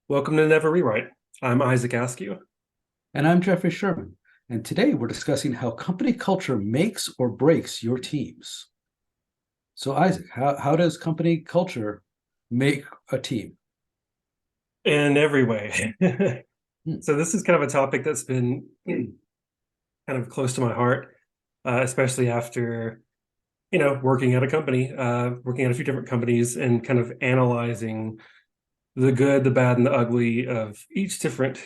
Welcome to Never Rewrite. I'm Isaac Askew. And I'm Jeffrey Sherman. And today we're discussing how company culture makes or breaks your teams. So, Isaac, how does company culture make a team? In every way. Hmm. So this is kind of a topic that's been kind of close to my heart, especially after, working at a company, working at a few different companies and kind of analyzing the good, the bad, and the ugly of each different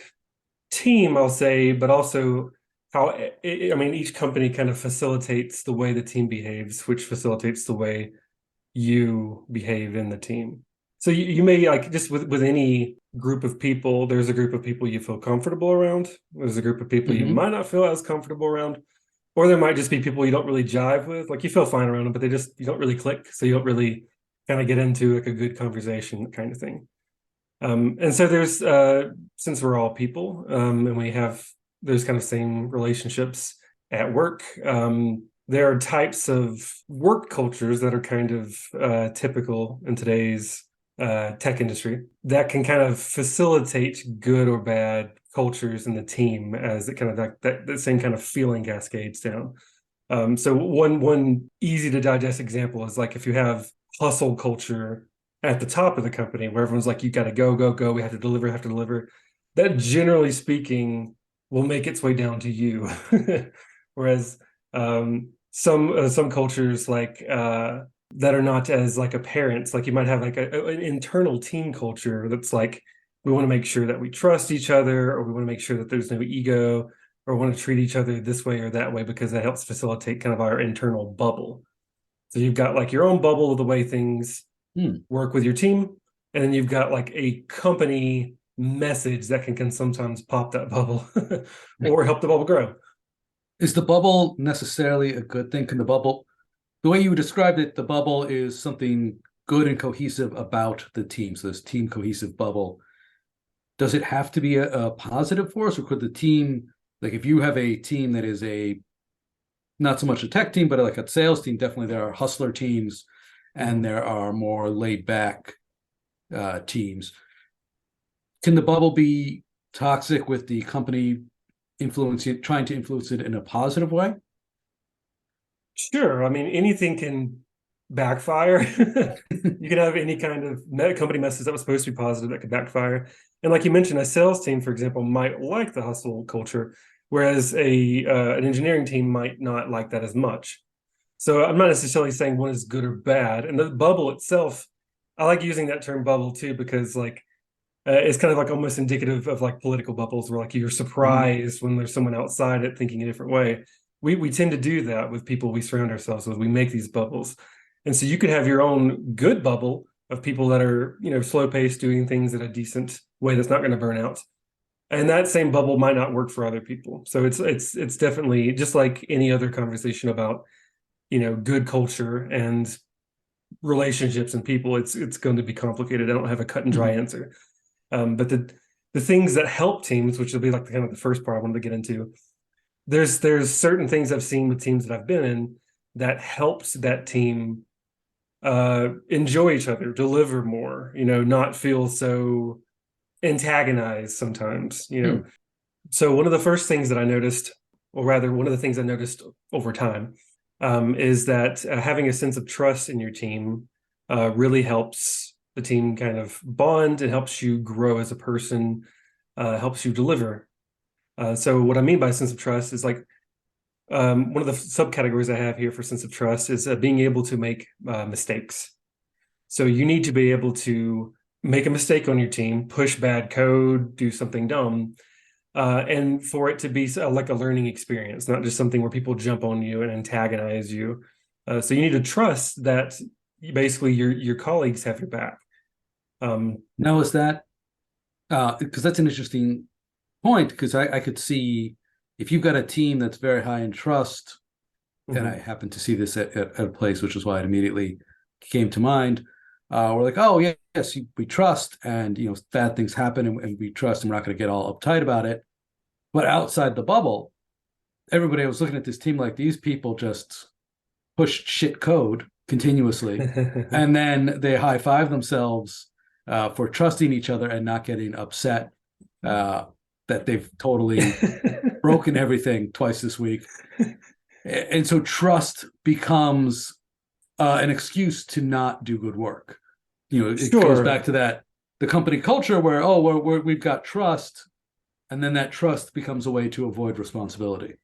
team, I'll say, but also how, each company kind of facilitates the way the team behaves, which facilitates the way you behave in the team. So you may like just with any group of people, there's a group of people you feel comfortable around. There's a group of people you Mm-hmm. might not feel as comfortable around. Or there might just be people you don't really jive with. Like you feel fine around them, but you don't really click. So you don't really kind of get into like a good conversation kind of thing. And so since we're all people, and we have those kind of same relationships at work, there are types of work cultures that are kind of typical in today's tech industry that can kind of facilitate good or bad cultures in the team as it kind of that same kind of feeling cascades down. So one easy to digest example is like if you have hustle culture at the top of the company where everyone's like, you got to go, go, go. We have to deliver, have to deliver. That generally speaking will make its way down to you. Whereas some cultures that are not as like apparent, like you might have like an internal team culture that's like we want to make sure that we trust each other, or we want to make sure that there's no ego, or want to treat each other this way or that way because that helps facilitate kind of our internal bubble. So you've got like your own bubble of the way things Hmm. work with your team, and then you've got like a company message that can sometimes pop that bubble or help the bubble grow. Is the bubble necessarily a good thing? Can the bubble, the way you described it, the bubble is something good and cohesive about the team. So this team cohesive bubble, does it have to be a positive force, or could the team, like if you have a team that is a not so much a tech team, but like a sales team, definitely there are hustler teams and Mhm. there are more laid back teams. Can the bubble be toxic with the company influencing, trying to influence it in a positive way? Sure. I mean, anything can backfire. You can have any kind of company message that was supposed to be positive that could backfire. And like you mentioned, a sales team, for example, might like the hustle culture, whereas a an engineering team might not like that as much. So I'm not necessarily saying one is good or bad. And the bubble itself, I like using that term bubble too because like it's kind of like almost indicative of like political bubbles where like you're Mhm. surprised when there's someone outside it thinking a different way. We tend to do that with people we surround ourselves with. We make these bubbles. And so you could have your own good bubble of people that are, slow paced, doing things in a decent way that's not going to burn out. And that same bubble might not work for other people. So it's definitely just like any other conversation about, good culture and relationships and people, it's going to be complicated. I don't have a cut and dry Mhm. answer. But the things that help teams, which will be like the kind of the first part I wanted to get into, there's certain things I've seen with teams that I've been in that helps that team enjoy each other, deliver more, not feel so antagonized sometimes. Mhm. So one of the first things that I noticed, or rather one of the things I noticed over time, is that having a sense of trust in your team really helps the team kind of bond. It helps you grow as a person, helps you deliver. So what I mean by sense of trust is like one of the subcategories I have here for sense of trust is being able to make mistakes. So you need to be able to make a mistake on your team, push bad code, do something dumb, and for it to be like a learning experience, not just something where people jump on you and antagonize you. So you need to trust that basically your colleagues have your back. Um, Now, is that because that's an interesting point? Because I could see if you've got a team that's very high in trust, and I mhm. happened to see this at a place, which is why it immediately came to mind. We're like, oh yeah, yes, we trust, and bad things happen, and we trust, and we're not going to get all uptight about it. But outside the bubble, everybody was looking at this team like these people just push shit code continuously, and then they high five themselves for trusting each other and not getting upset that they've totally broken everything twice this week. And so trust becomes an excuse to not do good work. It goes Sure. back to the company culture where, we've got trust, and then that trust becomes a way to avoid responsibility.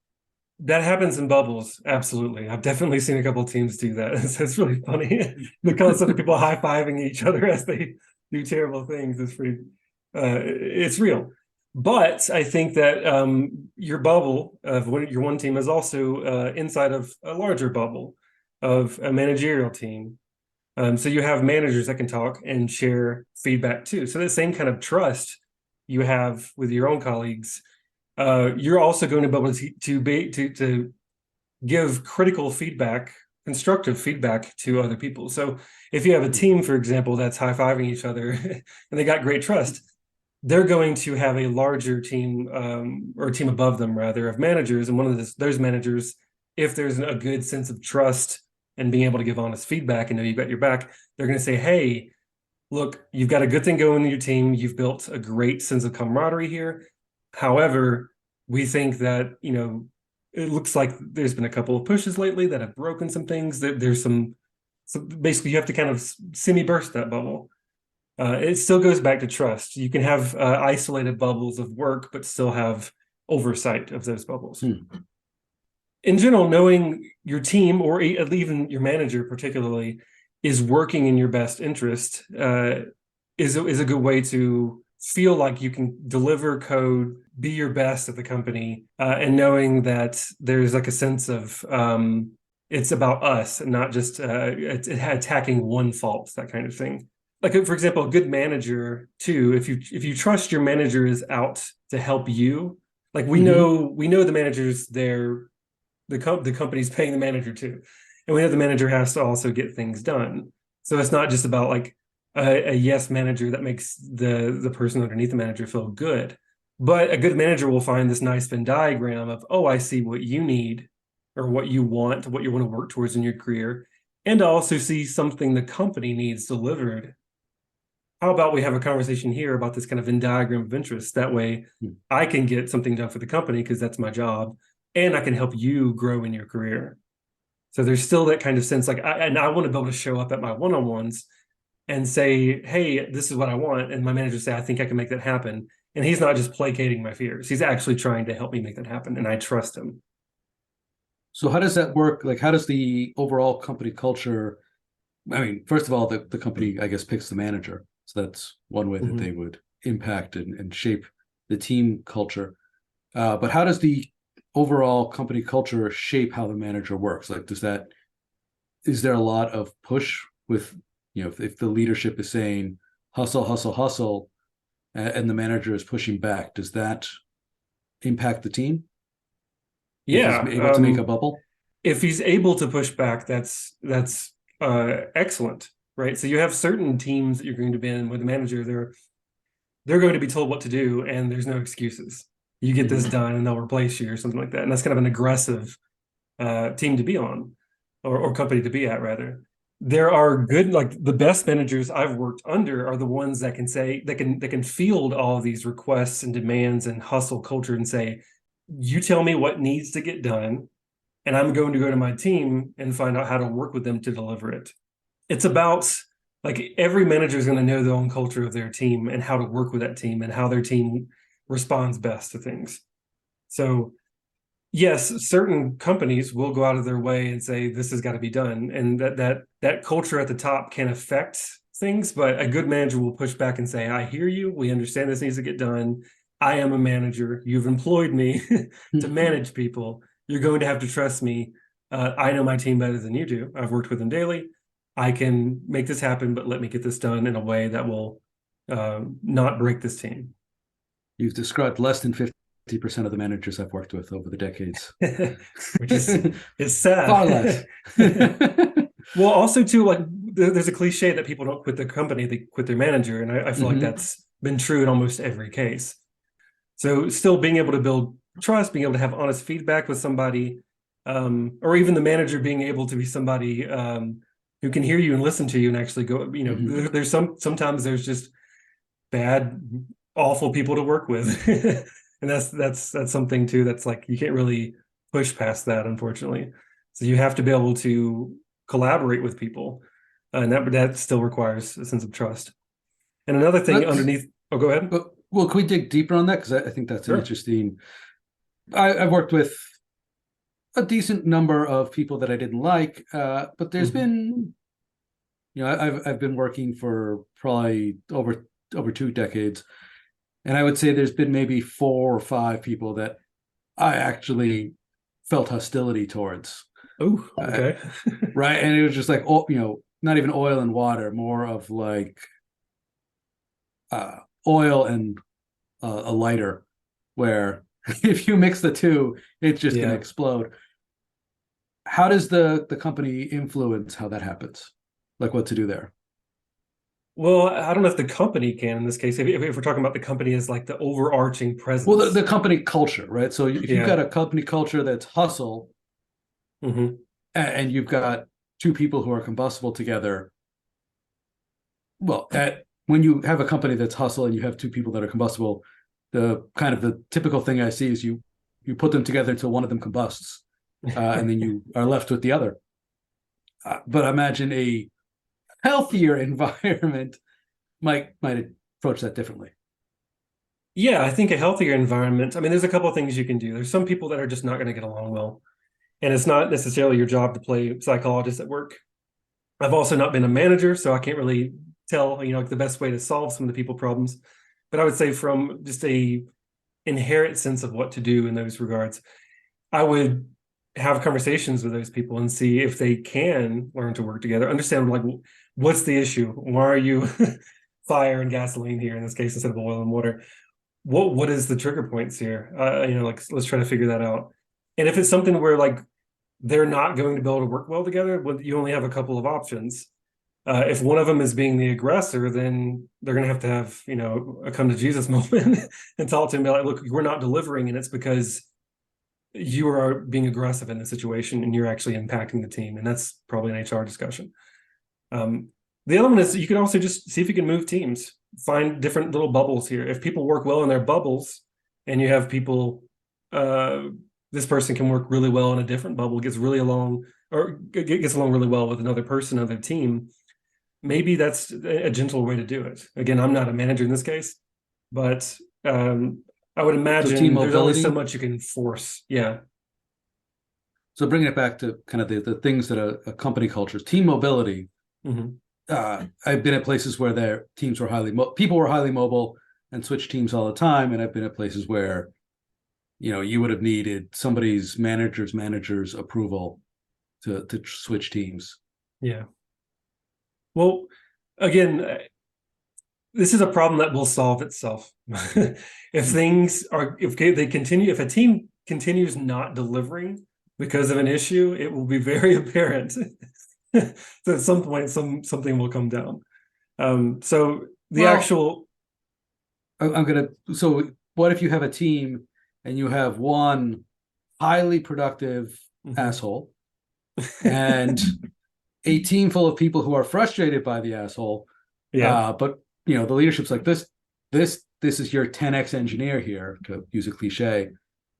That happens in bubbles. Absolutely. I've definitely seen a couple of teams do that. It's really funny. The concept of people high-fiving each other as they do terrible things is pretty, it's real. But I think that your bubble of your one team is also inside of a larger bubble of a managerial team. So you have managers that can talk and share feedback too. So the same kind of trust you have with your own colleagues, you're also going to be able to give critical feedback, constructive feedback to other people. So if you have a team, for example, that's high-fiving each other and they got great trust, they're going to have a larger team or a team above them rather of managers. And one of those managers, if there's a good sense of trust and being able to give honest feedback and know you've got your back, they're going to say, hey, look, you've got a good thing going in your team. You've built a great sense of camaraderie here. However, we think that, it looks like there's been a couple of pushes lately that have broken some things. There's so basically you have to kind of semi-burst that bubble. It still goes back to trust. You can have isolated bubbles of work, but still have oversight of those bubbles. In general, knowing your team or even your manager particularly is working in your best interest is a good way to feel like you can deliver code, be your best at the company, and knowing that there's like a sense of it's about us and not just attacking one fault, that kind of thing. Like, for example, a good manager too, if you trust your manager is out to help you, like we know the managers there, the company's paying the manager too, and we know the manager has to also get things done. So it's not just about like a yes manager that makes the person underneath the manager feel good, but a good manager will find this nice Venn diagram of, oh, I see what you need or what you want to work towards in your career, and also see something the company needs delivered. How about we have a conversation here about this kind of Venn diagram of interest? That way I can get something done for the company because that's my job, and I can help you grow in your career. So there's still that kind of sense, like, I want to be able to show up at my one-on-ones and say, hey, this is what I want. And my manager say, I think I can make that happen. And he's not just placating my fears. He's actually trying to help me make that happen. And I trust him. So how does that work? Like, how does the overall company culture, I mean, first of all, the company, I guess, picks the manager. So that's one way that they would impact and shape the team culture. But how does the overall company culture shape how the manager works? Like, is there a lot of push with, if the leadership is saying hustle, hustle, hustle, and the manager is pushing back, does that impact the team? Yeah. If he's able to make a bubble? If he's able to push back, that's excellent, right? So you have certain teams that you're going to be in with the manager, they're going to be told what to do, and there's no excuses. You get this done, and they'll replace you or something like that. And that's kind of an aggressive team to be on, or company to be at, rather. There are good, like the best managers I've worked under are the ones that can say they can field all of these requests and demands and hustle culture and say, you tell me what needs to get done, and I'm going to go to my team and find out how to work with them to deliver it. It's about, like, every manager is going to know their own culture of their team and how to work with that team and how their team responds best to things. So yes, certain companies will go out of their way and say this has got to be done, and that culture at the top can affect things, but a good manager will push back and say, I hear you, we understand this needs to get done. I am a manager, you've employed me to manage people, you're going to have to trust me. I know my team better than you do, I've worked with them daily, I can make this happen, but let me get this done in a way that will not break this team. You've described less than 50% of the managers I've worked with over the decades. Which is sad. Far less. Well, also too, like there's a cliche that people don't quit their company, they quit their manager. And I feel like that's been true in almost every case. So still being able to build trust, being able to have honest feedback with somebody, or even the manager being able to be somebody who can hear you and listen to you and actually go, Mhm. there's sometimes there's just bad, awful people to work with. And that's something too that's like you can't really push past that, unfortunately. So you have to be able to collaborate with people, and that still requires a sense of trust. And another thing Let's underneath, oh, go ahead. well, can we dig deeper on that? Because I think that's an Sure. interesting. I've worked with a decent number of people that I didn't like, but there's Mhm. been, I've been working for probably over 2 decades, and I would say there's been maybe 4 or 5 people that I actually felt hostility towards. Oh, Uh, okay. right, and it was just like, oh, not even oil and water, more of like uh, oil and a lighter, where if you mix the two, it's just going to Yeah. explode. How does the company influence how that happens? Like what to do there? Well, I don't know if the company can in this case. If we're talking about the company as like the overarching Well, presence. the company culture, right? So if you've got Yeah. a company culture that's hustle, Hmm. and you've got two people who are combustible together, well, when you have a company that's hustle and you have two people that are combustible, the typical thing I see is you put them together until one of them combusts, and then you are left with the other. But imagine a healthier environment might approach that differently. Yeah, I think a healthier environment. I mean, there's a couple of things you can do. There's some people that are just not going to get along well, and it's not necessarily your job to play psychologist at work. I've also not been a manager, so I can't really tell, like the best way to solve some of the people problems. But I would say from just a inherent sense of what to do in those regards, I would have conversations with those people and see if they can learn to work together, understand like what's the issue? Why are you fire and gasoline here in this case instead of oil and water? What is the trigger points here? Like let's try to figure that out. And if it's something where like they're not going to be able to work well together, well, you only have a couple of options. If one of them is being the aggressor, then they're going to have, a come to Jesus moment and talk to him about, like, look, we're not delivering, and it's because you are being aggressive in the situation and you're actually impacting the team. And that's probably an HR discussion. Um, the other one is you can also just see if you can move teams, find different little bubbles here. If people work well in their bubbles and you have people, uh, this person can work really well in a different bubble, gets really along or gets along really well with another person on their team. Maybe that's a gentle way to do it. Again, I'm not a manager in this case, but I would So team imagine there's only so mobility. much you can force. Yeah. So bringing it back to kind of the things that a company culture, team mobility. Hmm. I've been at places where their teams were people were highly mobile and switched teams all the time, and I've been at places where you would have needed somebody's manager's approval to switch teams. Yeah. Well, again, this is a problem that will solve itself. If a team continues not delivering because of an issue, it will be very apparent. So at some point, something will come down. So the Well, actual, I'm gonna. So what if you have a team and you have one highly productive Mhm. asshole and a team full of people who are frustrated by the asshole, Yeah. but the leadership's like this is your 10x engineer here, to use a cliche,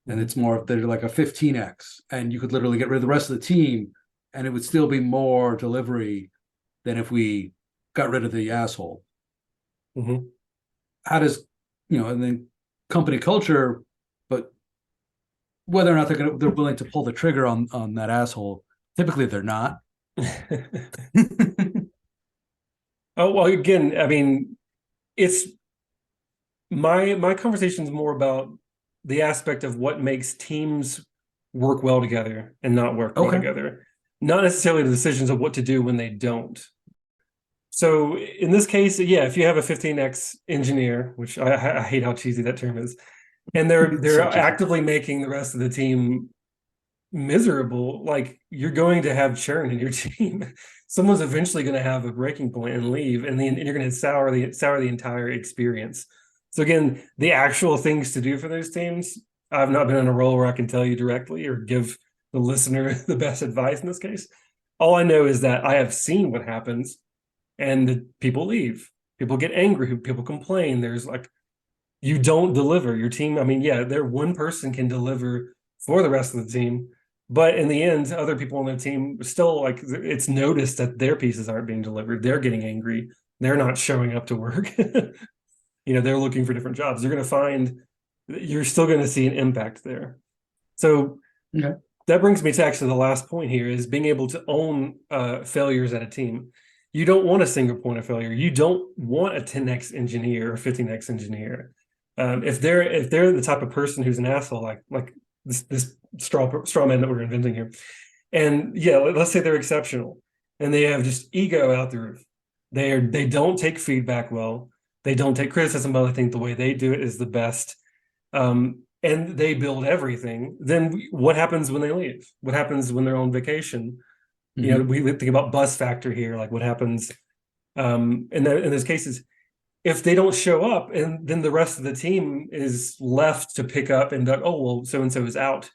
and Mhm. it's more of they're like a 15x, and you could literally get rid of the rest of the team, and it would still be more delivery than if we got rid of the asshole. Mhm. How does and then company culture, but whether or not they're willing to pull the trigger on that asshole, typically they're not. Oh, well, again, I mean, it's my conversation is more about the aspect of what makes teams work well together and not work well Okay. together, not necessarily the decisions of what to do when they don't. So in this case, yeah, if you have a 15x engineer, which I hate how cheesy that term is, and It's they're so cheesy. actively making the rest of the team miserable, like you're going to have churn in your team. Someone's eventually going to have a breaking point and leave, and then you're going to sour the entire experience. So again, the actual things to do for those teams, I've not been in a role where I can tell you directly or give the listener the best advice in this case. All I know is that I have seen what happens, and the people leave. People get angry. People complain. There's like you don't deliver your team. I mean, yeah, there one person can deliver for the rest of the team, but in the end, other people on the team still like it's noticed that their pieces aren't being delivered. They're getting angry. They're not showing up to work. They're looking for different jobs. You're going to find you're still going to see an impact there. So Okay. that brings me to actually the last point here is being able to own failures at a team. You don't want a single point of failure. You don't want a 10x engineer or 15x engineer. If they're the type of person who's an asshole, like this straw man that we're inventing here, and yeah, let's say they're exceptional and they have just ego out the roof. They don't take feedback well. They don't take criticism well. I think the way they do it is the best. And they build everything. Then what happens when they leave? What happens when they're on vacation? Mm-hmm. We think about bus factor here. Like what happens in those cases? If they don't show up, and then the rest of the team is left to pick up and oh well, so and so is out.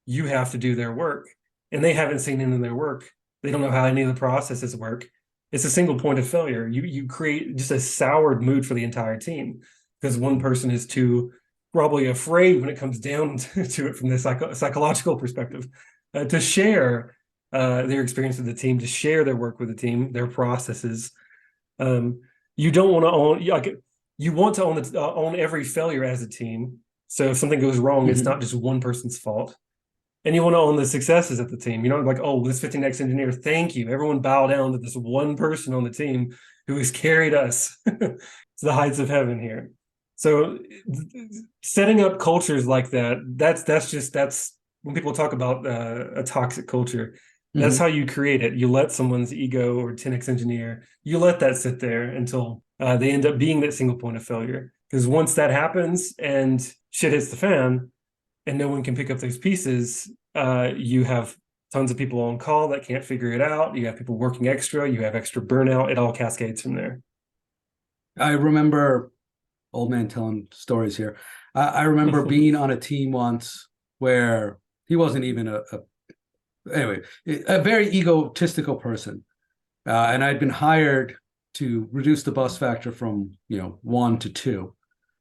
You have to do their work, and they haven't seen any of their work. They don't know how any of the processes work. It's a single point of failure. You create just a soured mood for the entire team because one person is too probably afraid when it comes down to it from the psychological perspective to share their experience with the team, to share their work with the team, their processes. Um, you don't want to own like you want to own every failure as a team. So if something goes wrong, it's Mm-hmm. not just one person's fault. And you want to own the successes of the team. You don't like, oh, this 15x engineer, thank you. Everyone bow down to this one person on the team who has carried us to the heights of heaven here. So setting up cultures like that, that's when people talk about a toxic culture, that's Mm-hmm. how you create it. You let someone's ego or 10x engineer, you let that sit there until they end up being that single point of failure. Because once that happens and shit hits the fan, and no one can pick up those pieces, you have tons of people on call that can't figure it out. You have people working extra. You have extra burnout. It all cascades from there. I remember old man telling stories here. I remember being on a team once where he wasn't even anyway, a very egotistical person. And I'd been hired to reduce the bus factor from, 1 to 2.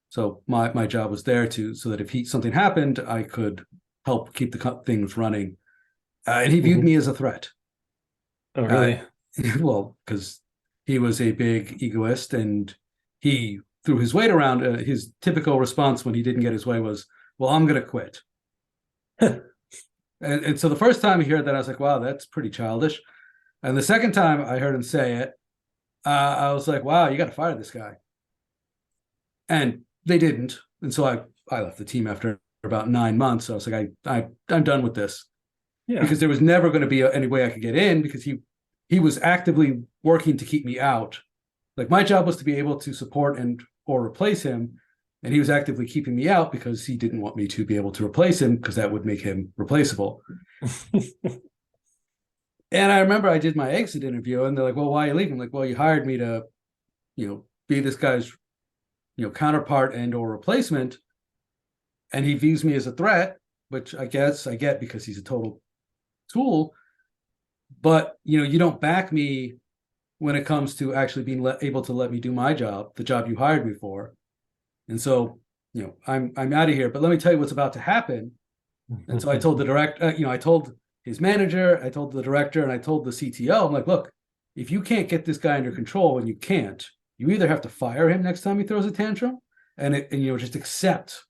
So my job was there so that if something happened, I could help keep the things running. And he viewed Mm-hmm. me as a threat. Oh, Uh, really? well, because he was a big egoist and he threw his weight around. His typical response when he didn't get his way was, "Well, I'm going to quit." And so the first time he heard that, I was like, "Wow, that's pretty childish." And the second time I heard him say it, I was like, "Wow, you got to fire this guy." And they didn't, and so I left the team after about 9 months. So I was like, I'm done with this Yeah. because there was never going to be any way I could get in because he was actively working to keep me out. Like my job was to be able to support and or replace him, and he was actively keeping me out because he didn't want me to be able to replace him because that would make him replaceable. And I remember I did my exit interview, and they're like, "Well, why are you leaving?" I'm like, "Well, you hired me to, be this guy's, counterpart and or replacement, and he views me as a threat, which I guess I get because he's a total tool. But you don't back me when it comes to actually being able to let me do my job, the job you hired me for. And so, I'm out of here. But let me tell you what's about to happen." And so I told the director, I told his manager, I told the director, and I told the CTO, I'm like, look, if you can't get this guy under control, and you can't, you either have to fire him next time he throws a tantrum, and just accept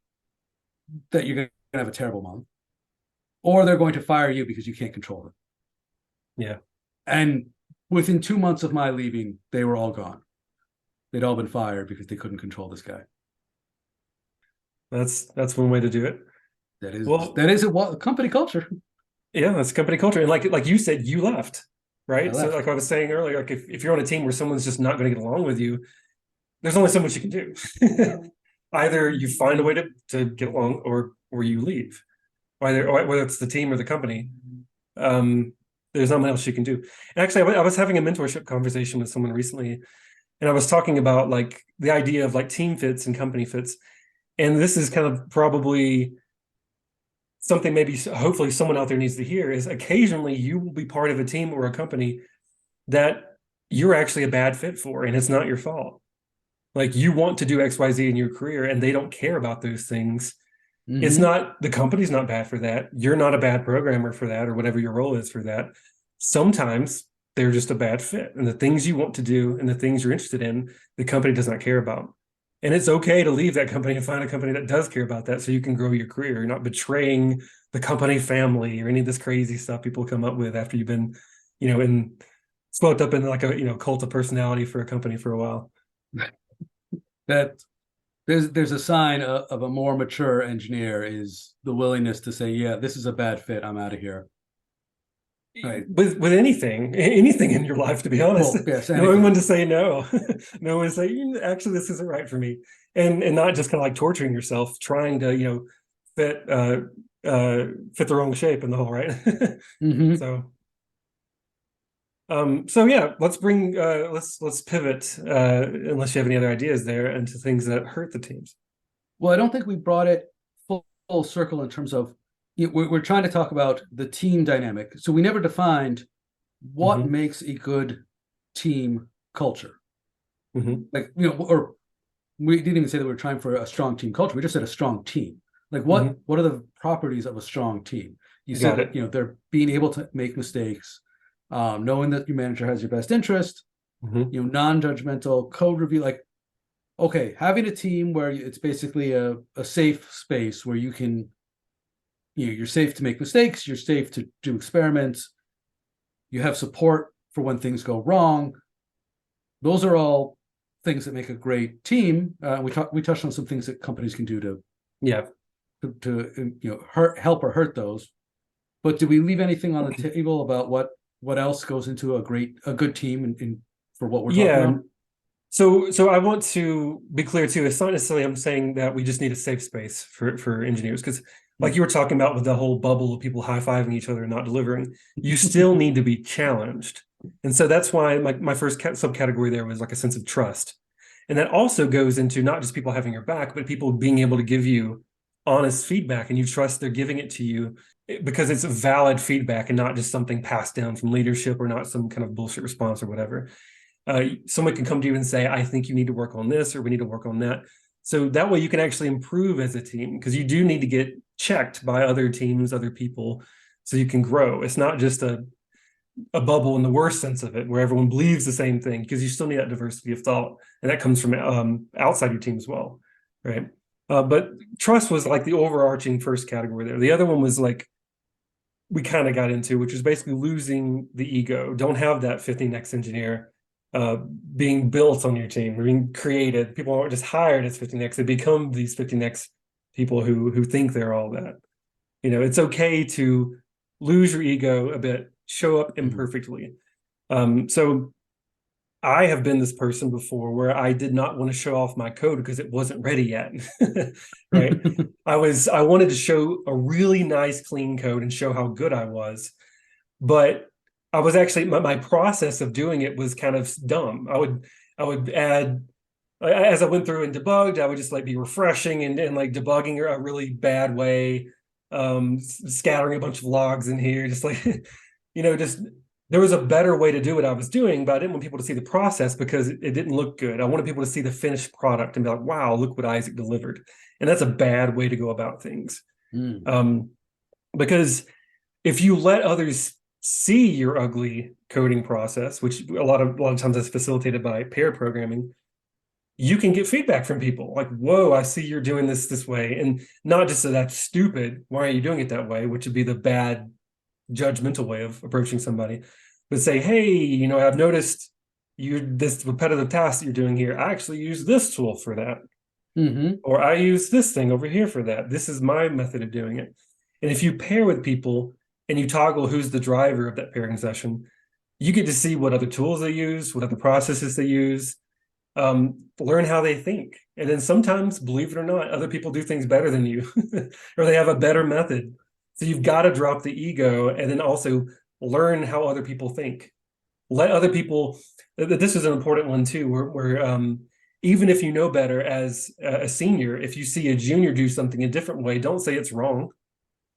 that you're going to have a terrible month, or they're going to fire you because you can't control them. Yeah. And within 2 months of my leaving, they were all gone. They'd all been fired because they couldn't control this guy. That's one way to do it. That is Well, that is a company culture. yeah, that's company culture. And like you said, you left, I right? So like left. I was saying earlier, like if you're on a team where someone's just not going to get along with you, there's only so much you can do. Either you find a way to get along or you leave. Whether it's the team or the company. Um, there's not much else you can do. And actually, I was having a mentorship conversation with someone recently, and I was talking about like the idea of like team fits and company fits. And this is kind of probably something maybe hopefully someone out there needs to hear is occasionally you will be part of a team or a company that you're actually a bad fit for, and it's not your fault. Like you want to do XYZ in your career and they don't care about those things. It's Mm-hmm. not, the company's not bad for that. You're not a bad programmer for that or whatever your role is for that. Sometimes they're just a bad fit. And the things you want to do and the things you're interested in, the company does not care about. And it's okay to leave that company and find a company that does care about that so you can grow your career. You're not betraying the company family or any of this crazy stuff people come up with after you've been, in swept up in like a, cult of personality for a company for a while. That there's a sign of a more mature engineer is the willingness to say, yeah, this is a bad fit. I'm out of here. Right. With anything in your life, to be honest, Well, yes, knowing when anything. to say no, knowing when to say actually this isn't right for me, and not just kind of like torturing yourself trying to fit fit the wrong shape in the hole, right? Mm-hmm. So so yeah, let's pivot unless you have any other ideas there into things that hurt the teams. Well, I don't think we brought it full circle in terms of we're trying to talk about the team dynamic. So we never defined what Hmm. makes a good team culture. Hmm. Like, or we didn't even say that we are trying for a strong team culture. We just said a strong team. Like Hmm. what are the properties of a strong team? You said Got that it. they're being able to make mistakes, knowing that your manager has your best interest, Hmm. non-judgmental code review. Like, okay, having a team where it's basically a safe space where you can, you're safe to make mistakes, you're safe to do experiments, you have support for when things go wrong. Those are all things that make a great team. We touched on some things that companies can do Yeah. to help or hurt those. But do we leave anything on the table about what else goes into a good team for what we're talking Yeah. about? So I want to be clear too. It's not necessarily I'm saying that we just need a safe space for engineers because like you were talking about with the whole bubble of people high-fiving each other and not delivering, you still need to be challenged. And so that's why my first subcategory there was like a sense of trust. And that also goes into not just people having your back, but people being able to give you honest feedback and you trust they're giving it to you because it's valid feedback and not just something passed down from leadership or not some kind of bullshit response or whatever. Someone can come to you and say, I think you need to work on this or we need to work on that. So that way you can actually improve as a team because you do need to get checked by other teams, other people, so you can grow. It's not just a bubble in the worst sense of it, where everyone believes the same thing, because you still need that diversity of thought. And that comes from outside your team as well, right? But trust was like the overarching first category there. The other one was like we kind of got into, which is basically losing the ego. Don't have that 50 next engineer being built on your team, or being created. People aren't just hired as 50 next; they become these 50 next people who think they're all that. It's okay to lose your ego a bit, show up Mhm. imperfectly. So I have been this person before where I did not want to show off my code because it wasn't ready yet. Right. I wanted to show a really nice clean code and show how good I was. But I was actually my process of doing it was kind of dumb. I would add as I went through and debugged, I would just like be refreshing and like debugging a really bad way, scattering a bunch of logs in here, just like just there was a better way to do what I was doing, but I didn't want people to see the process because it didn't look good. I wanted people to see the finished product and be like, wow, look what Isaac delivered. And that's a bad way to go about things. Mm. Um, because if you let others see your ugly coding process, which a lot of times that's facilitated by pair programming, you can get feedback from people like, whoa, I see you're doing this way. And not just that that's stupid. Why are you doing it that way? Which would be the bad judgmental way of approaching somebody, but say, hey, I've noticed this repetitive task that you're doing here. I actually use this tool for that, Hmm. or I use this thing over here for that. This is my method of doing it. And if you pair with people and you toggle who's the driver of that pairing session, you get to see what other tools they use, what other processes they use, learn how they think. And then sometimes, believe it or not, other people do things better than you, or they have a better method. So you've got to drop the ego and then also learn how other people think. Let other people. This is an important one too, where even if you know better as a senior, if you see a junior do something a different way, don't say it's wrong.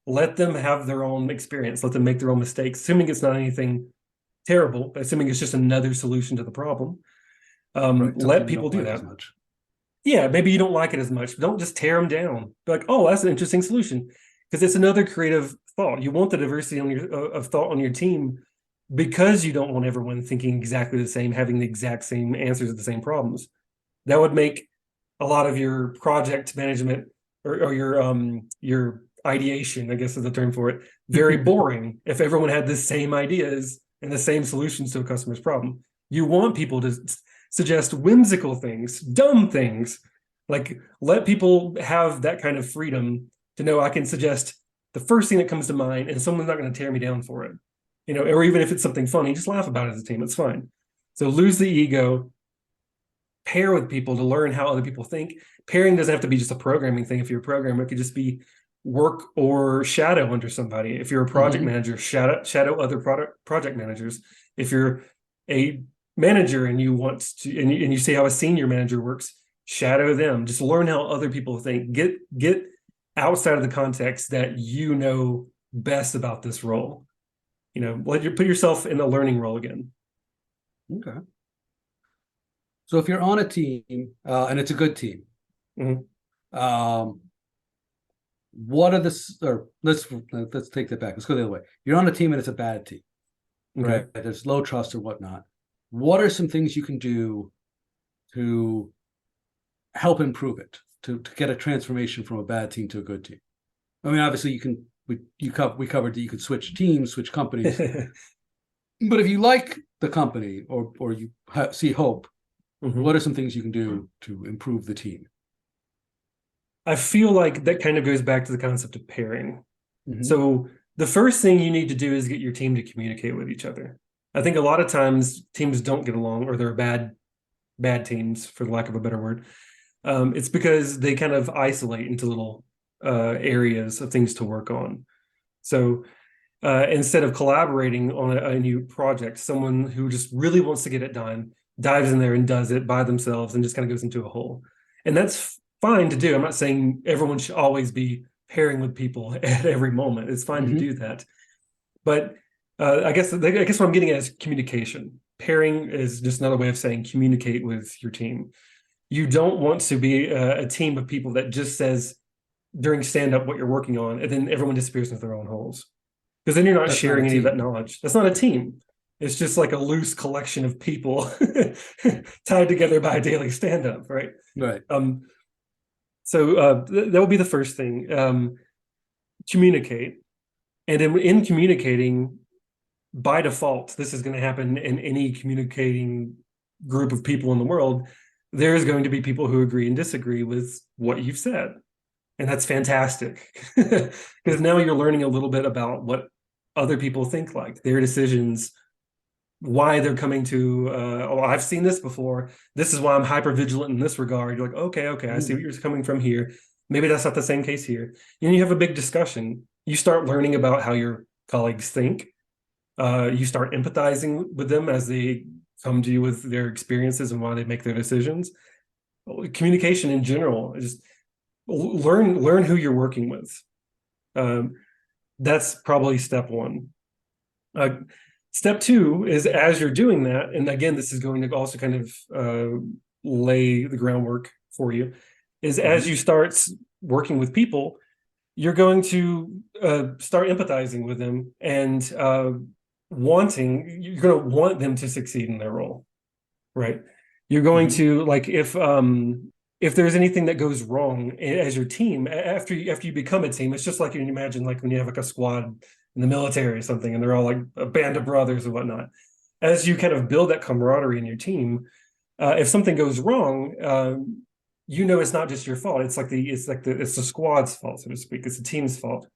let them have their own experience, let them make their own mistakes, assuming it's not anything terrible, assuming it's just another solution to the problem. Right. Let Something you people don't do like as that. much. Yeah, maybe you don't like it as much. Don't just tear them down. Be like, oh, that's an interesting solution, because it's another creative thought. You want the diversity on your of thought on your team because you don't want everyone thinking exactly the same, having the exact same answers to the same problems. That would make a lot of your project management or your ideation, I guess is the term for it, very boring if everyone had the same ideas and the same solutions to a customer's problem. You want people to suggest whimsical things, dumb things. Like, let people have that kind of freedom to know I can suggest the first thing that comes to mind and someone's not going to tear me down for it. Or even if it's something funny, just laugh about it as a team. It's fine. So lose the ego, pair with people to learn how other people think. Pairing doesn't have to be just a programming thing. If you're a programmer, it could just be work or shadow under somebody. If you're a project manager, shadow other project managers. If you're a manager and you want to and you see how a senior manager works, shadow them. Just learn how other people think. Get outside of the context that you know best about this role. Put yourself in the learning role again. Okay. So if you're on a team and it's a good team, Mhm. um, what are the or let's take that back. Let's go the other way. You're on a team and it's a bad team, Okay. right? There's low trust or whatnot. What are some things you can do to help improve it, to get a transformation from a bad team to a good team? I mean, obviously we covered that you could switch teams, switch companies, but if you like the company or you see hope, what are some things you can do to improve the team? I feel like that kind of goes back to the concept of pairing. Mm-hmm. So the first thing you need to do is get your team to communicate with each other. I think a lot of times teams don't get along, or they're bad teams, for the lack of a better word. It's because they kind of isolate into little areas of things to work on. So instead of collaborating on a new project, someone who just really wants to get it done dives in there and does it by themselves and just kind of goes into a hole. And that's fine to do. I'm not saying everyone should always be pairing with people at every moment. It's fine to Mm-hmm. do that. But I guess what I'm getting at is communication. Pairing is just another way of saying communicate with your team. You don't want to be a team of people that just says during stand up what you're working on, and then everyone disappears into their own holes, because then you're not That's not a sharing any of that team. knowledge. That's not a team. It's just like a loose collection of people tied together by a daily stand up, right? Right. So that would be the first thing. Communicate. And in communicating, by default, this is going to happen in any communicating group of people in the world. There's going to be people who agree and disagree with what you've said. And that's fantastic, because now you're learning a little bit about what other people think, like their decisions, why they're coming to oh, I've seen this before, this is why I'm hyper vigilant in this regard. You're like, okay, I see what you're coming from here. Maybe that's not the same case here. You have a big discussion, you start learning about how your colleagues think, you start empathizing with them as they come to you with their experiences and why they make their decisions. Communication in general, just learn who you're working with. um, that's probably step one. uh, Step two is, as you're doing that, and again, this is going to also kind of lay the groundwork for you, is as Mm-hmm. you start working with people, you're going to start empathizing with them and you're going to want them to succeed in their role, right? You're going Mm-hmm. to, like, if there's anything that goes wrong as your team after you become a team, it's just like you can imagine, like when you have like a squad in the military or something, and they're all like a band of brothers and whatnot. As you kind of build that camaraderie in your team, if something goes wrong, it's not just your fault. It's the squad's fault, so to speak. It's the team's fault.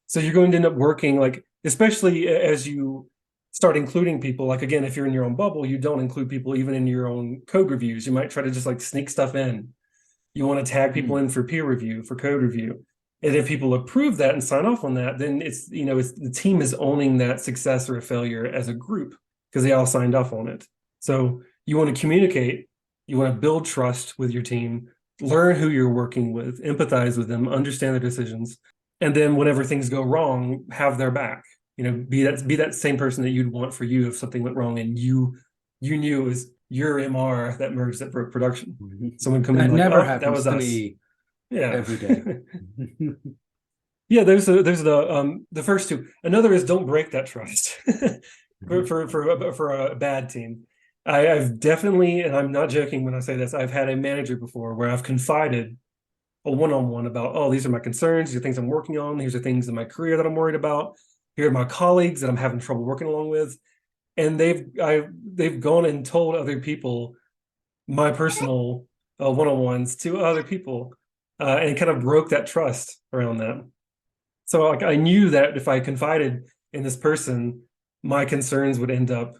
So you're going to end up working, like, especially as you start including people. Like, again, if you're in your own bubble, you don't include people even in your own code reviews. You might try to just like sneak stuff in. You want to tag people in for peer review, for code review. And if people approve that and sign off on that, then it's the team is owning that success or a failure as a group, because they all signed off on it. So you want to communicate, you want to build trust with your team, learn who you're working with, empathize with them, understand their decisions, and then whenever things go wrong, have their back. Be that same person that you'd want for you if something went wrong and you knew it was your MR that merged that broke production. Someone come in That like, never oh, that happens was to us. me Yeah. every day. Yeah, there's the first two. Another is don't break that trust for a bad team. I've definitely, and I'm not joking when I say this, I've had a manager before where I've confided a one-on-one about, oh, these are my concerns, these are things I'm working on, these are things in my career that I'm worried about. Here are my colleagues that I'm having trouble working along with. And they've gone and told other people my personal one-on-ones to other people, and kind of broke that trust around them. So like I knew that if I confided in this person, my concerns would end up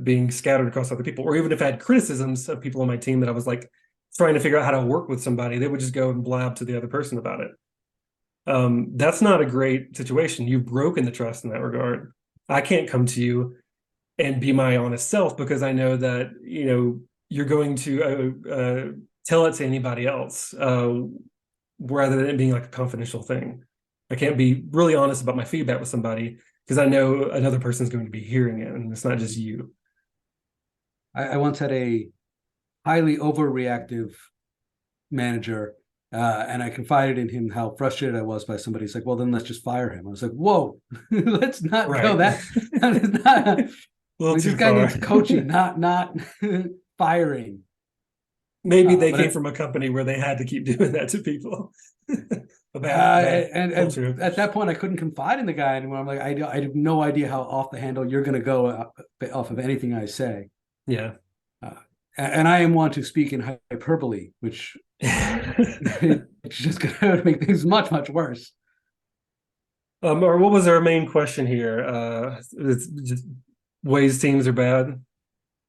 being scattered across other people. Or even if I had criticisms of people on my team that I was like trying to figure out how to work with somebody, they would just go and blab to the other person about it. That's not a great situation. You've broken the trust in that regard. I can't come to you and be my honest self because I know that you're going to tell it to anybody else, rather than it being like a confidential thing. I can't be really honest about my feedback with somebody because I know another person's going to be hearing it, and it's not just you. I once had a highly overreactive manager, and I confided in him how frustrated I was by somebody. He's like, "Well, then let's just fire him." I was like, "Whoa, let's not go Right. that. That is not. A little This too guy far. needs coaching, not firing." Maybe they But came from a company where they had to keep doing that to people. A bad and culture. at that point, I couldn't confide in the guy anymore. I'm like, I have no idea how off the handle you're going to go off of anything I say. Yeah. Uh, and I am one to speak in hyperbole, which it's just going to make things much, much worse. Or what was our main question here? It's just ways teams are bad.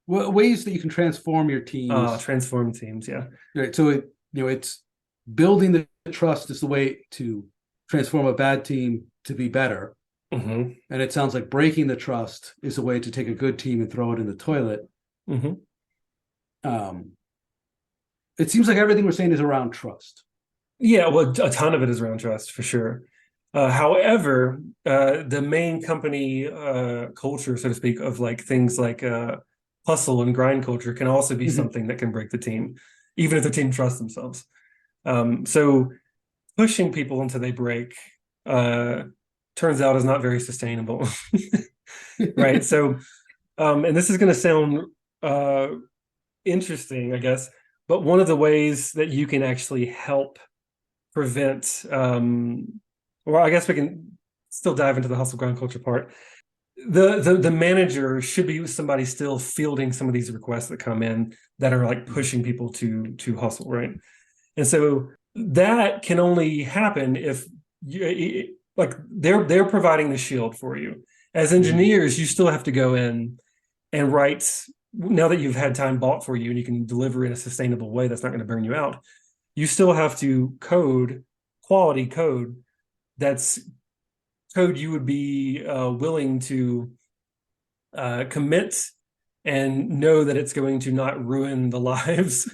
Ways that you can transform your teams. Transform teams. Yeah. Right. So it's building the trust is the way to transform a bad team to be better. Mm-hmm. And it sounds like breaking the trust is a way to take a good team and throw it in the toilet. Mm-hmm. It seems like everything we're saying is around trust. Yeah, well, a ton of it is around trust for sure. However, the main company culture, so to speak, of like things like hustle and grind culture can also be something that can break the team, even if the team trusts themselves. So pushing people until they break turns out is not very sustainable. Right. So, and this is going to sound interesting, I guess, but one of the ways that you can actually help prevent, well, I guess we can still dive into the hustle grind culture part. The manager should be somebody still fielding some of these requests that come in that are like pushing people to hustle, right? And so that can only happen if you like they're providing the shield for you. As engineers, you still have to go in and write, now that you've had time bought for you and you can deliver in a sustainable way that's not going to burn you out, you still have to code quality code that's code you would be willing to commit and know that it's going to not ruin the lives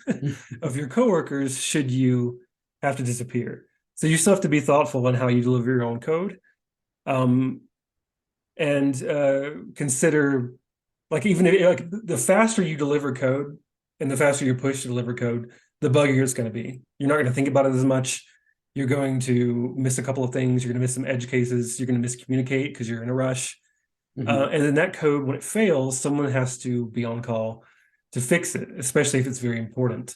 of your coworkers should you have to disappear. So you still have to be thoughtful on how you deliver your own code, and consider, like, even if like the faster you deliver code and the faster you're pushed to deliver code, the buggier it's going to be. You're not going to think about it as much. You're going to miss a couple of things. You're going to miss some edge cases. You're going to miscommunicate because you're in a rush. And then that code, when it fails, someone has to be on call to fix it, especially if it's very important.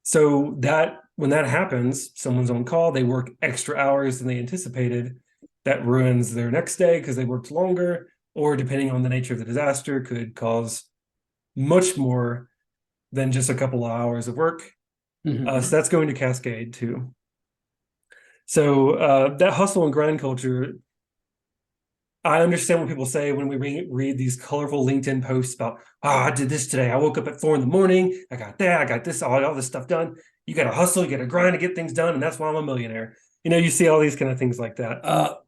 So that when that happens, someone's on call, they work extra hours than they anticipated. That ruins their next day because they worked longer, or depending on the nature of the disaster, could cause much more than just a couple of hours of work. So that's going to cascade too. So that hustle and grind culture, I understand what people say when we read these colorful LinkedIn posts about, I did this today. I woke up at 4 a.m. I got that. I got this, all this stuff done. You got to hustle, you got to grind to get things done. And that's why I'm a millionaire. You see all these kind of things like that.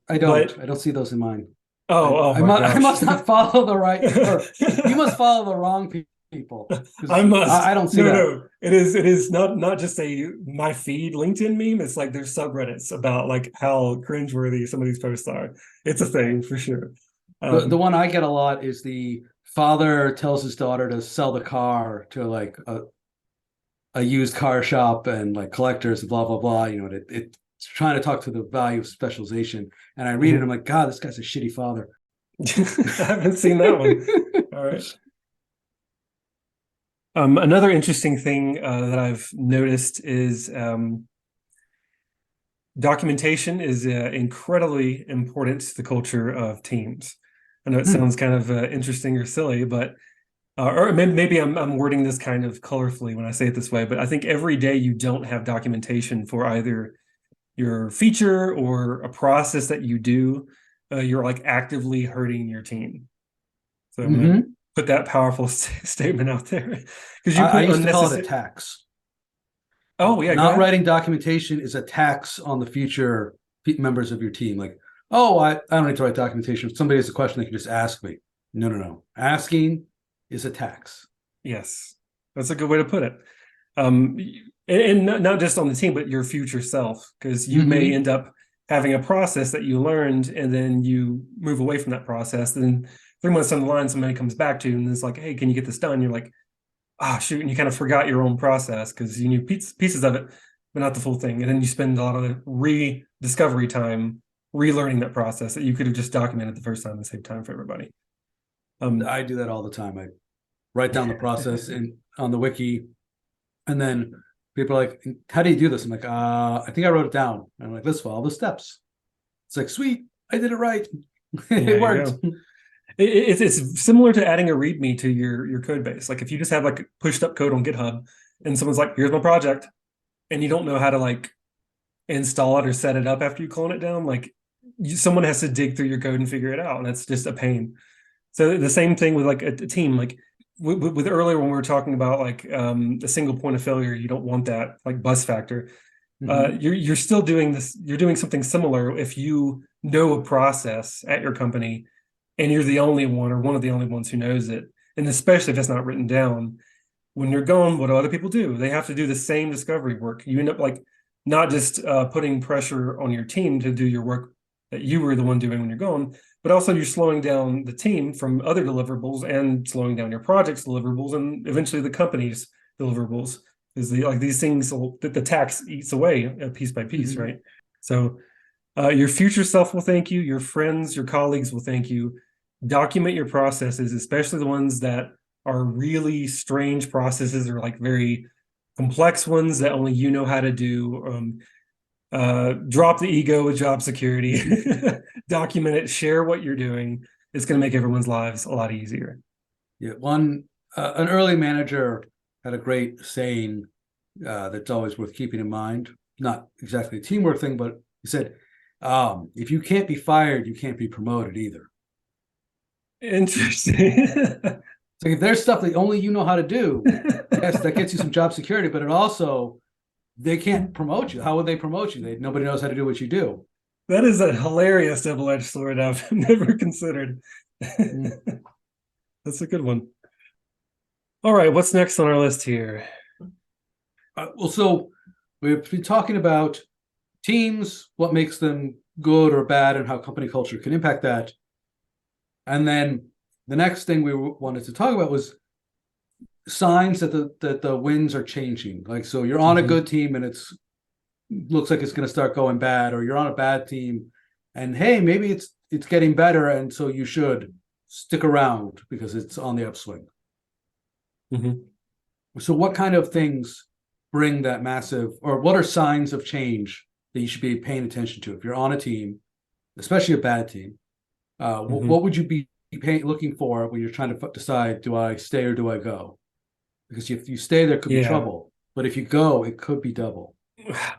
I don't see those in mine. Oh my gosh. I must not follow the right, or you must follow the wrong people because I must. I don't see No, that. no. It is not just a my feed LinkedIn meme. It's like there's subreddits about like how cringeworthy some of these posts are. It's a thing for sure. The one I get a lot is the father tells his daughter to sell the car to like a used car shop and like collectors, blah blah blah. You know, it's trying to talk to the value of specialization. And I read it, I'm like, God, this guy's a shitty father. I haven't seen that one. All right. Another interesting thing that I've noticed is documentation is incredibly important to the culture of teams. I know it sounds kind of interesting or silly, but or maybe I'm wording this kind of colorfully when I say it this way, but I think every day you don't have documentation for either your feature or a process that you do, you're like actively hurting your team. So I'm gonna put that powerful statement out there because you I put used to call it a unnecessary. tax. Oh yeah, go Not ahead. writing documentation is a tax on the future members of your team. Like, oh, I don't need to write documentation. If somebody has a question, they can just ask me. No, no, no. Asking is a tax. Yes, that's a good way to put it. Um, and not just on the team, but your future self, because you may Mm-hmm. end up having a process that you learned, and then you move away from that process. Then 3 months down the line, somebody comes back to you and it's like, "Hey, can you get this done?" You're like, "Ah, shoot!" And you kind of forgot your own process because you knew pieces of it, but not the full thing. And then you spend a lot of rediscovery time relearning that process that you could have just documented the first time and saved time for everybody. I do that all the time. I write down the process in on the wiki, and then people are like, "How do you do this?" I'm like, I think I wrote it down." And I'm like, "Let's follow the steps." It's like, sweet, I did it right. It There you worked. go. It's similar to adding a README to your code base. Like if you just have like pushed up code on GitHub and someone's like, "Here's my project," and you don't know how to like install it or set it up after you clone it down, like someone has to dig through your code and figure it out, and that's just a pain. So the same thing with like a team, like with earlier when we were talking about like a single point of failure, you don't want that like bus factor. Mm-hmm. You're still doing this. You're doing something similar if you know a process at your company and you're the only one or one of the only ones who knows it. And especially if it's not written down, when you're gone, what do other people do? They have to do the same discovery work. You end up like not just putting pressure on your team to do your work that you were the one doing when you're gone, but also you're slowing down the team from other deliverables and slowing down your project's deliverables and eventually the company's deliverables. Is like these things that the tax eats away piece by piece, Mm-hmm. right? So your future self will thank you. Your friends, your colleagues will thank you. Document your processes, especially the ones that are really strange processes or like very complex ones that only you know how to do. Drop the ego with job security. Document it. Share what you're doing. It's going to make everyone's lives a lot easier. Yeah, one an early manager had a great saying that's always worth keeping in mind. Not exactly a teamwork thing, but he said, "If you can't be fired, you can't be promoted either." Interesting. So if there's stuff that only you know how to do, yes, that gets you some job security, but it also they can't promote you. How would they promote you? Nobody knows how to do what you do. That is a hilarious double-edged sword I've never considered. Mm. That's a good one. All right, what's next on our list here? Well, so we've been talking about teams, what makes them good or bad, and how company culture can impact that. And then the next thing we wanted to talk about was signs that the winds are changing. Like, so you're on a Mhm. good team and it's looks like it's going to start going bad, or you're on a bad team, and hey, maybe it's getting better, and so you should stick around because it's on the upswing. Mhm. So, what kind of things bring that massive, or what are signs of change that you should be paying attention to if you're on a team, especially a bad team? Mhm. What would you be looking for when you're trying to decide, do I stay or do I go? Because if you stay, there could be Yeah. trouble, but if you go, it could be double.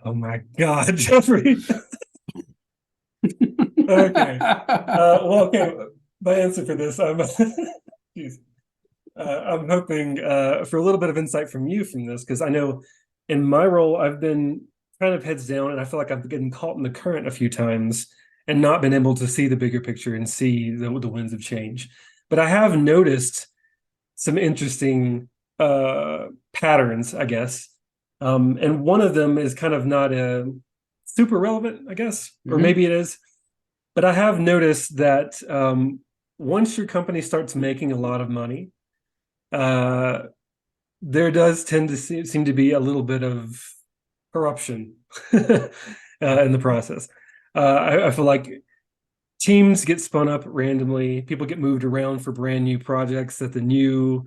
Oh my God, Jeffrey. Okay. Well, okay. My answer for this, geez. I'm hoping for a little bit of insight from you from this, because I know in my role, I've been kind of heads down, and I feel like I've getting caught in the current a few times and not been able to see the bigger picture and see the winds of change. But I have noticed some interesting patterns, I guess. And one of them is kind of not super relevant, I guess, or Hmm. maybe it is. But I have noticed that once your company starts making a lot of money, uh, there does tend to seem to be a little bit of corruption in the process. I feel like teams get spun up randomly. People get moved around for brand new projects that the new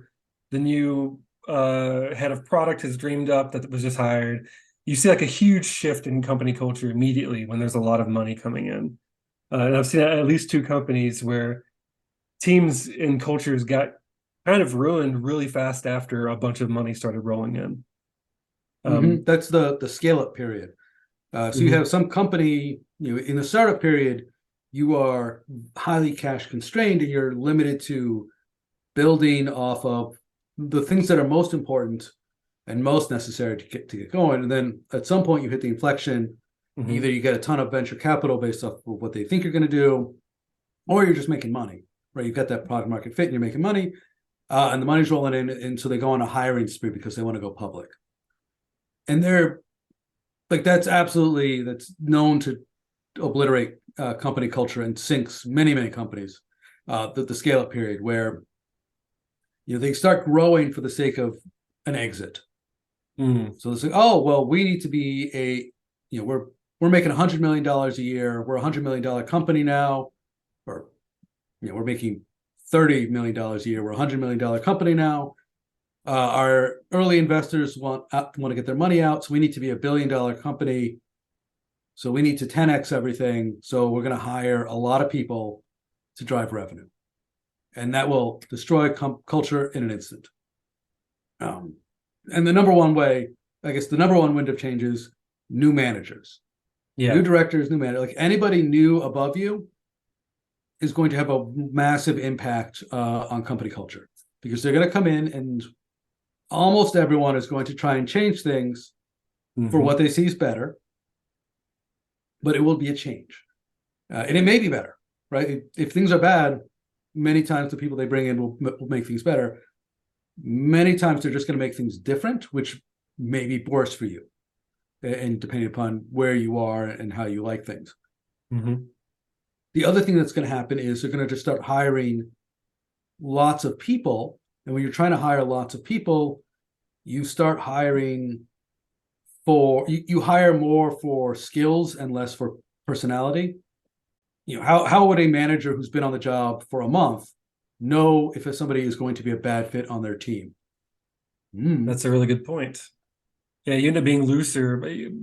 head of product has dreamed up that was just hired. You see like a huge shift in company culture immediately when there's a lot of money coming in. And I've seen at least two companies where teams and cultures got kind of ruined really fast after a bunch of money started rolling in. Um, That's the scale up period. So you have mhm, some company, in the startup period, you are highly cash constrained and you're limited to building off of the things that are most important and most necessary to get going. And then at some point you hit the inflection, either mhm. you get a ton of venture capital based off of what they think you're going to do, or you're just making money, right? You've got that product market fit and you're making money, and the money's rolling in. And so they go on a hiring spree because they want to go public. And they're like, that's known to obliterate company culture and sinks many companies. The scale up period where they start growing for the sake of an exit. Mm. So it's like, oh well, we need to be we're making $100 million a year. We're $100 million company now, or we're making $30 million a year. We're $100 million company now. Our early investors want to get their money out, so we need to be $1 billion company. So we need to 10x everything. So we're going to hire a lot of people to drive revenue, and that will destroy culture in an instant. Um, and the number one way, I guess, the number one wind of change is new managers, new Yeah, directors, new manager. Like anybody new above you is going to have a massive impact on company culture because they're going to come in and almost everyone is going to try and change things for what hmm, they see is better, but it will be a change. And it may be better, right? If things are bad, many times the people they bring in will make things better. Many times they're just going to make things different, which may be worse for you, and depending upon where you are and how you like things. hmm. The other thing that's going to happen is they're going to just start hiring lots of people. And when you're trying to hire lots of people, you start hiring you hire more for skills and less for personality. How would a manager who's been on the job for a month know if somebody is going to be a bad fit on their team? That's a really good point. Yeah, you end up being looser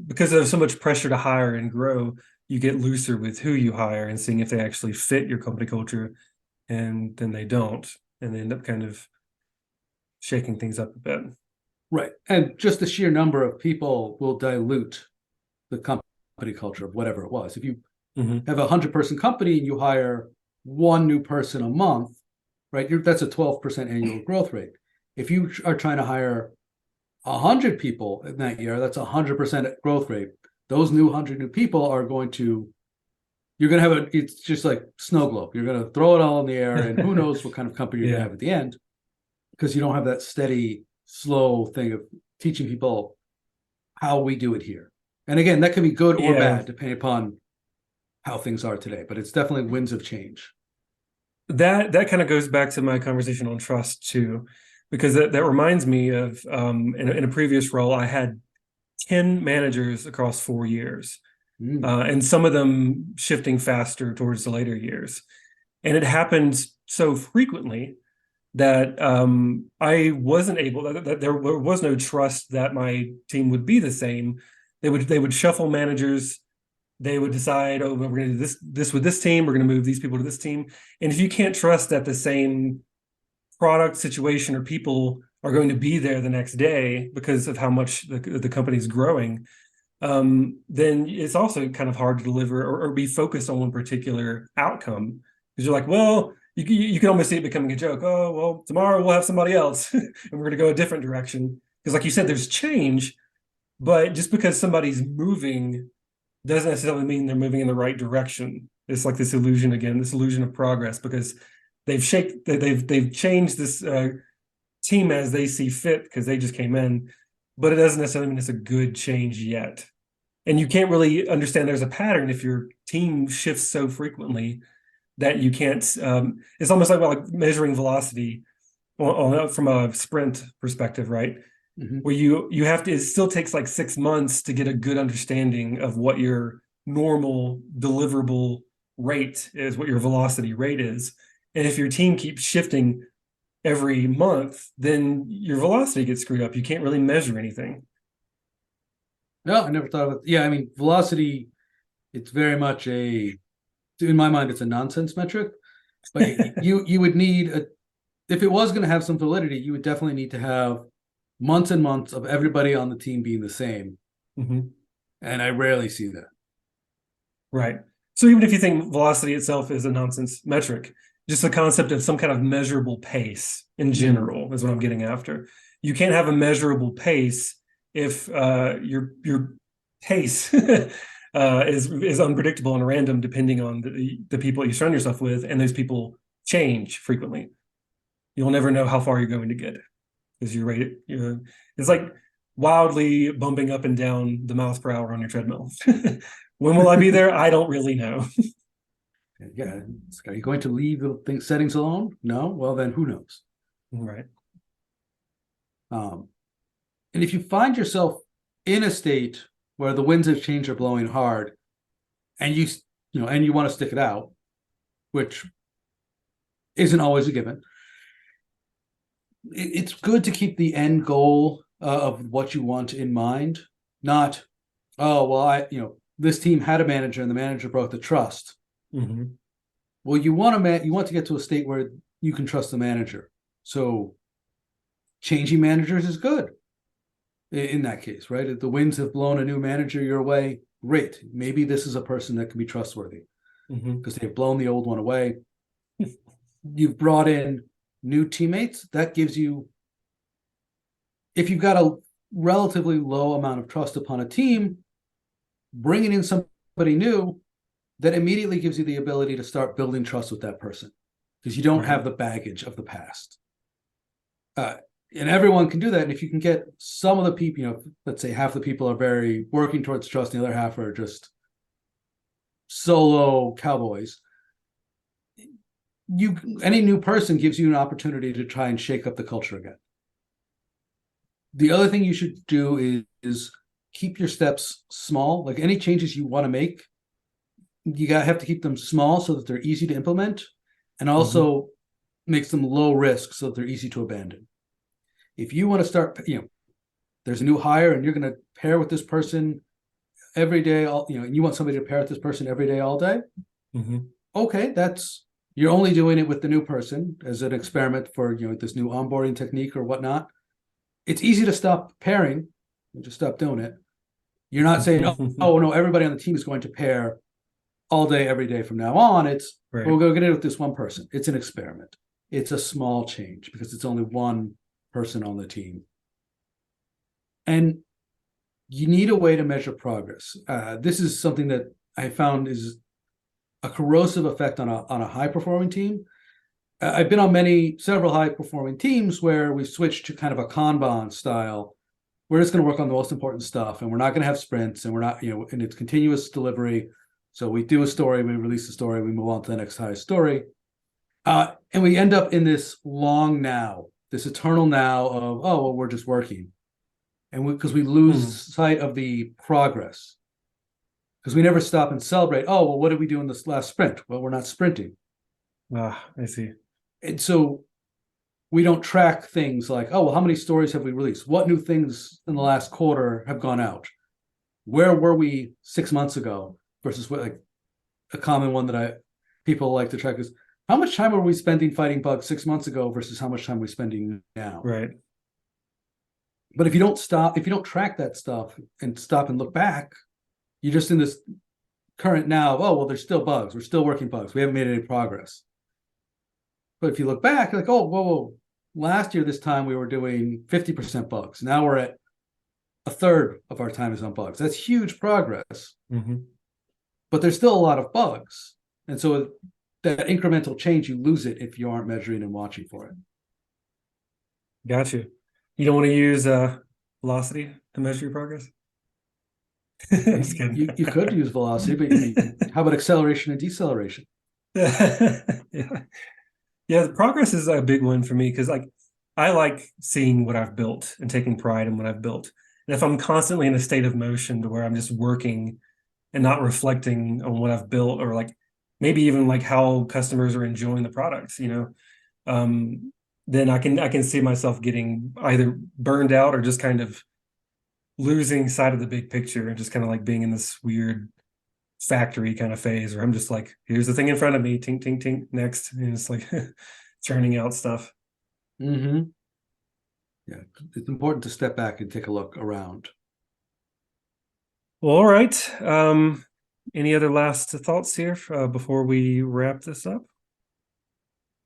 because of so much pressure to hire and grow. You get looser with who you hire and seeing if they actually fit your company culture, and then they don't, and they end up kind of shaking things up a bit. Right. And just the sheer number of people will dilute the company culture of whatever it was. If you Hmm. have a 100-person company and you hire one new person a month, right? That's a 12% annual growth rate. If you are trying to hire 100 people in that year, that's 100% growth rate. Those 100 new people are going to, you're going to have it's just like snow globe. You're going to throw it all in the air, and who knows what kind of company you're going to Yeah, have at the end because you don't have that steady, slow thing of teaching people how we do it here. And again, that can be good or yeah. bad depending upon how things are today, but it's definitely winds of change. That kind of goes back to my conversation on trust too, because that reminds me of in a previous role, I had 10 managers across 4 years, Mm. and some of them shifting faster towards the later years. And it happened so frequently that I wasn't able that there was no trust that my team would be the same. They would shuffle managers. They would decide, oh, we're going to do this with this team. We're going to move these people to this team. And if you can't trust that the same product situation or people are going to be there the next day because of how much the company's growing, then it's also kind of hard to deliver or be focused on one particular outcome because you're like, well, you can almost see it becoming a joke. Oh, well, tomorrow we'll have somebody else and we're going to go a different direction. Because, like you said, there's change, but just because somebody's moving doesn't necessarily mean they're moving in the right direction. It's like this illusion again, this illusion of progress because they've changed this. team as they see fit because they just came in, but it doesn't necessarily mean it's a good change yet. And you can't really understand there's a pattern if your team shifts so frequently that you can't. It's almost like measuring velocity from a sprint perspective, right? Mm-hmm. Where you have to. It still takes like 6 months to get a good understanding of what your normal deliverable rate is, what your velocity rate is, and if your team keeps shifting every month, then your velocity gets screwed up. You can't really measure anything. No, I never thought of it. Yeah, I mean, velocity, it's very much in my mind, it's a nonsense metric. But you would need if it was going to have some validity, you would definitely need to have months and months of everybody on the team being the same. Mm-hmm. And I rarely see that. Right. So even if you think velocity itself is a nonsense metric, just the concept of some kind of measurable pace in general is what I'm getting after. You can't have a measurable pace if your pace is unpredictable and random depending on the people you surround yourself with, and those people change frequently. You'll never know how far you're going to get because you're rated. It's like wildly bumping up and down the miles per hour on your treadmill. When will I be there? I don't really know. Yeah. Are you going to leave the settings alone? No? Well, then who knows? Right. And if you find yourself in a state where the winds of change are blowing hard, and you want to stick it out, which isn't always a given, it's good to keep the end goal of what you want in mind. Not, oh well, this team had a manager and the manager broke the trust. Mm-hmm. Well, you want to get to a state where you can trust the manager. So changing managers is good in that case, right? If the winds have blown a new manager your way, great. Maybe this is a person that can be trustworthy because they've blown the old one away. You've brought in new teammates. That gives you, if you've got a relatively low amount of trust upon a team, bringing in somebody new, that immediately gives you the ability to start building trust with that person because you don't have the baggage of the past. And everyone can do that. And if you can get some of the people, let's say half the people are very working towards trust, and the other half are just solo cowboys. Any new person gives you an opportunity to try and shake up the culture again. The other thing you should do is keep your steps small. Like any changes you want to make, you have to keep them small so that they're easy to implement, and also makes them low risk so that they're easy to abandon. If you want to start, there's a new hire and you're going to pair with this person every day, and you want somebody to pair with this person every day, all day. Okay, you're only doing it with the new person as an experiment for this new onboarding technique or whatnot. It's easy to stop pairing and just stop doing it. You're not saying, oh no, everybody on the team is going to pair all day, every day from now on. It's right. We're going to do it with this one person. It's an experiment. It's a small change because it's only one person on the team. And you need a way to measure progress. This is something that I found is a corrosive effect on a high-performing team. I've been on several high-performing teams where we switched to kind of a Kanban style. We're just going to work on the most important stuff, and we're not going to have sprints, and we're not, and it's continuous delivery. So we do a story, we release the story, we move on to the next highest story. And we end up in this long now, this eternal now of, oh, well, we're just working. And because we lose sight of the progress. Because we never stop and celebrate, oh, well, what did we do in this last sprint? Well, we're not sprinting. I see. And so we don't track things like, oh, well, how many stories have we released? What new things in the last quarter have gone out? Where were we 6 months ago? Versus what, like a common one that people like to track is how much time are we spending fighting bugs 6 months ago versus how much time are we spending now? Right. But if you don't track that stuff and stop and look back, you're just in this current now. Oh, well, there's still bugs. We're still working bugs. We haven't made any progress. But if you look back, you're like, oh, whoa, last year this time we were doing 50% bugs. Now we're at a third of our time is on bugs. That's huge progress. But there's still a lot of bugs. And so that incremental change, you lose it if you aren't measuring and watching for it. Got you. You don't want to use velocity to measure your progress? I'm just kidding. You could use velocity, but I mean, how about acceleration and deceleration? Yeah. Yeah, the progress is a big one for me because like I like seeing what I've built and taking pride in what I've built. And if I'm constantly in a state of motion to where I'm just working and not reflecting on what I've built or like maybe even like how customers are enjoying the products, um, then I can see myself getting either burned out or just kind of losing sight of the big picture and just kind of like being in this weird factory kind of phase where I'm just like, here's the thing in front of me, tink, tink, tink, next. And it's like churning out stuff. Mm-hmm. Yeah, it's important to step back and take a look around. Well, all right. Any other last thoughts here before we wrap this up?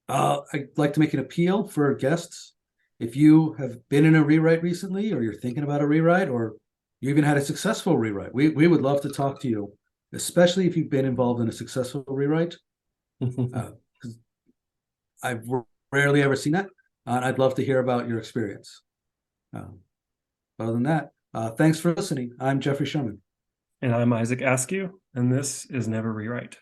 I'd like to make an appeal for guests. If you have been in a rewrite recently, or you're thinking about a rewrite, or you even had a successful rewrite, we would love to talk to you, especially if you've been involved in a successful rewrite. Uh, I've rarely ever seen that. And I'd love to hear about your experience. Um, other than that, thanks for listening. I'm Jeffrey Sherman. And I'm Isaac Askew, and this is Never Rewrite.